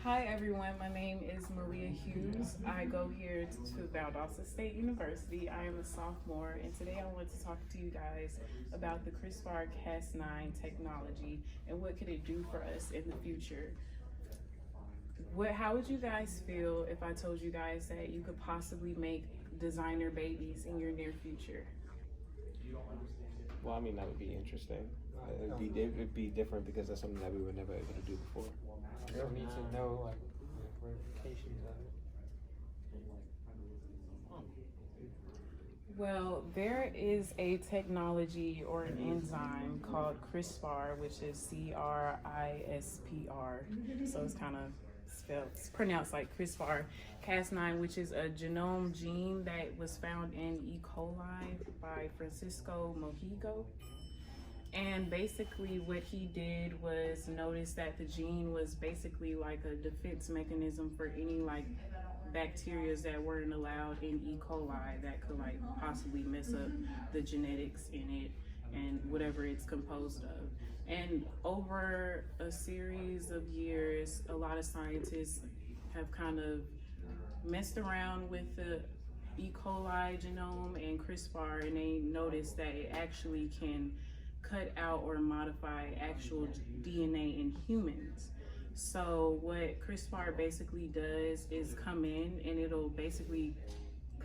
Hi everyone, my name is Maria Hughes. I go here to Valdosta State University. I am a sophomore, and today I want to talk to you guys about the CRISPR Cas9 technology and what could it do for us in the future. How would you guys feel if I told you guys that you could possibly make designer babies in your near future? Well, I mean, that would be interesting. It'd be different because that's something that we were never able to do before. So we need to know like the ramifications of it. Well, there is a technology or an enzyme called CRISPR, which is CRISPR. So it's kind of it's pronounced like CRISPR Cas9, which is a genome gene that was found in E. coli by Francisco Mojigo. And basically what he did was notice that the gene was basically like a defense mechanism for any like bacteria that weren't allowed in E. coli that could like possibly mess up the genetics in it and whatever it's composed of. And over a series of years, a lot of scientists have kind of messed around with the E. coli genome and CRISPR, and they noticed that it actually can cut out or modify actual DNA in humans. So what CRISPR basically does is come in and it'll basically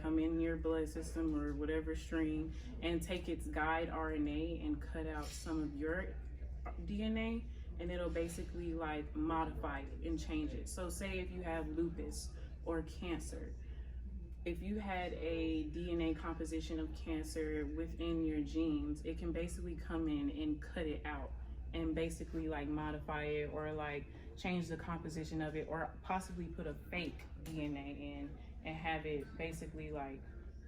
come in your blood system or whatever stream and take its guide RNA and cut out some of your DNA, and it'll basically like modify it and change it. So say if you have lupus or cancer, if you had a DNA composition of cancer within your genes, it can basically come in and cut it out and basically like modify it or like change the composition of it, or possibly put a fake DNA in and have it basically like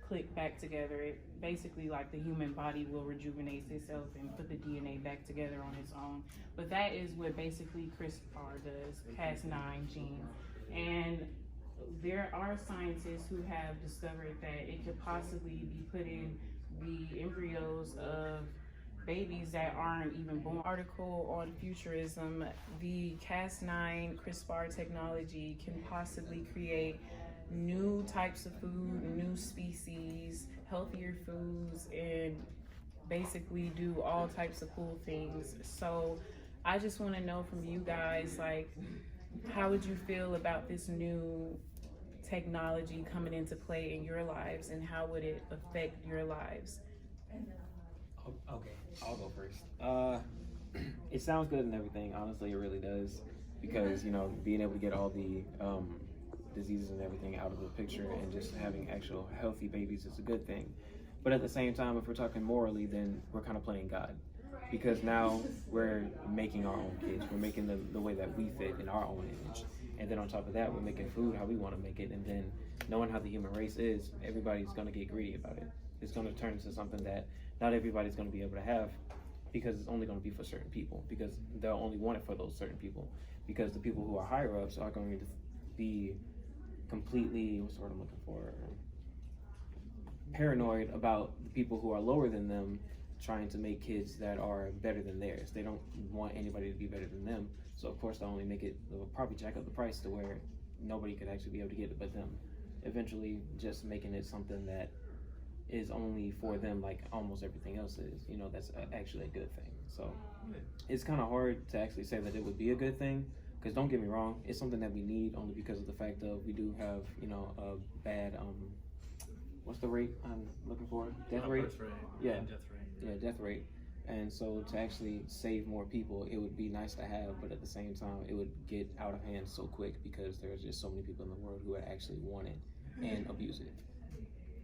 click back together. It basically like the human body will rejuvenate itself and put the DNA back together on its own. But that is what basically CRISPR does, Cas9 gene. And there are scientists who have discovered that it could possibly be put in the embryos of babies that aren't even born. Article on futurism, the Cas9 CRISPR technology can possibly create new types of food, new species, healthier foods, and basically do all types of cool things. So I just want to know from you guys, like, how would you feel about this new technology coming into play in your lives, and how would it affect your lives? Okay, I'll go first. It sounds good and everything. Honestly, it really does, because being able to get all the diseases and everything out of the picture and just having actual healthy babies is a good thing. But at the same time, if we're talking morally, then we're kind of playing God, because now we're making our own kids. We're making them the way that we fit in our own image. And then on top of that, we're making food how we want to make it. And then knowing how the human race is, everybody's going to get greedy about it. It's going to turn into something that not everybody's going to be able to have, because it's only going to be for certain people, because they'll only want it for those certain people, because the people who are higher ups are going to be completely, what's the word I'm looking for, paranoid about the people who are lower than them trying to make kids that are better than theirs. They don't want anybody to be better than them. So of course they'll only they'll probably jack up the price to where nobody could actually be able to get it but them. Eventually just making it something that is only for them, like almost everything else is. That's actually a good thing. So it's kind of hard to actually say that it would be a good thing, because don't get me wrong, it's something that we need only because of the fact of we do have, a bad, what's the rate I'm looking for? Death rate? Birth rate. Yeah. And death rate. Yeah, death rate. And so to actually save more people, it would be nice to have, but at the same time, it would get out of hand so quick, because there's just so many people in the world who would actually want it and abuse it.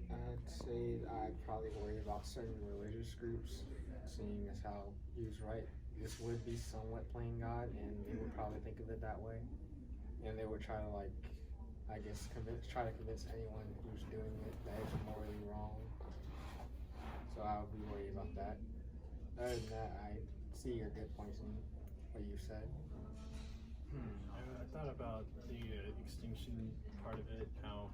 I'd say I'd probably worry about certain religious groups, seeing as how he was right. This would be somewhat playing God, and they would probably think of it that way. And they would try to try to convince anyone who's doing it that it's morally wrong. So I would be worried about that. Other than that, I see your good points in what you said. I thought about the extinction part of it, how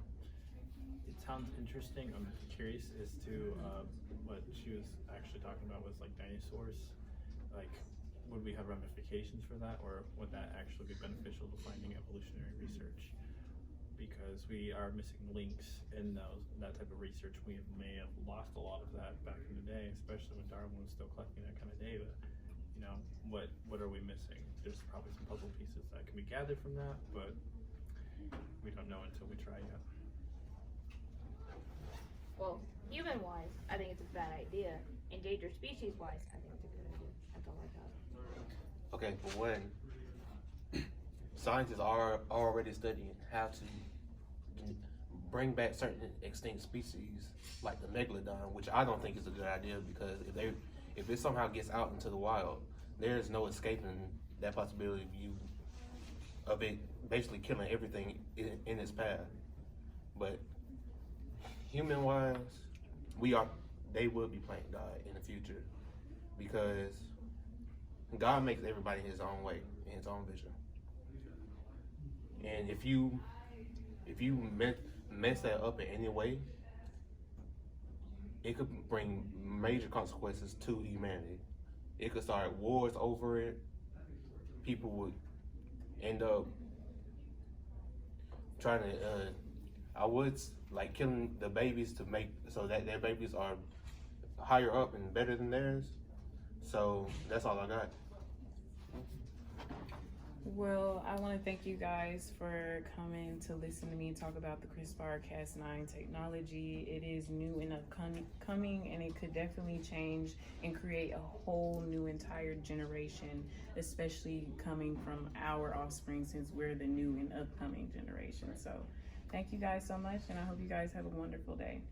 it sounds interesting. I'm curious as to what she was actually talking about was like dinosaurs. Like, would we we have ramifications for that, or would that actually be beneficial to finding evolutionary research? Because we are missing links in that type of research. We may have lost a lot of that back in the day, especially when Darwin was still collecting that kind of data. You know, what are we missing? There's probably some puzzle pieces that can be gathered from that, but we don't know until we try yet. Well, human-wise, I think it's a bad idea. Endangered species-wise, I think it's a good idea. That's all I got. Okay, for one, scientists are already studying how to bring back certain extinct species, like the megalodon, which I don't think is a good idea, because if it somehow gets out into the wild, there is no escaping that possibility of it basically killing everything in its path. But human-wise, they will be playing God in the future, because God makes everybody his own way, in his own vision. And if you mess that up in any way, it could bring major consequences to humanity. It could start wars over it. People would end up trying to, killing the babies to make so that their babies are higher up and better than theirs. So that's all I got. Well, I want to thank you guys for coming to listen to me talk about the CRISPR-Cas9 technology. It is new and upcoming, and it could definitely change and create a whole new entire generation, especially coming from our offspring, since we're the new and upcoming generation. So thank you guys so much, and I hope you guys have a wonderful day.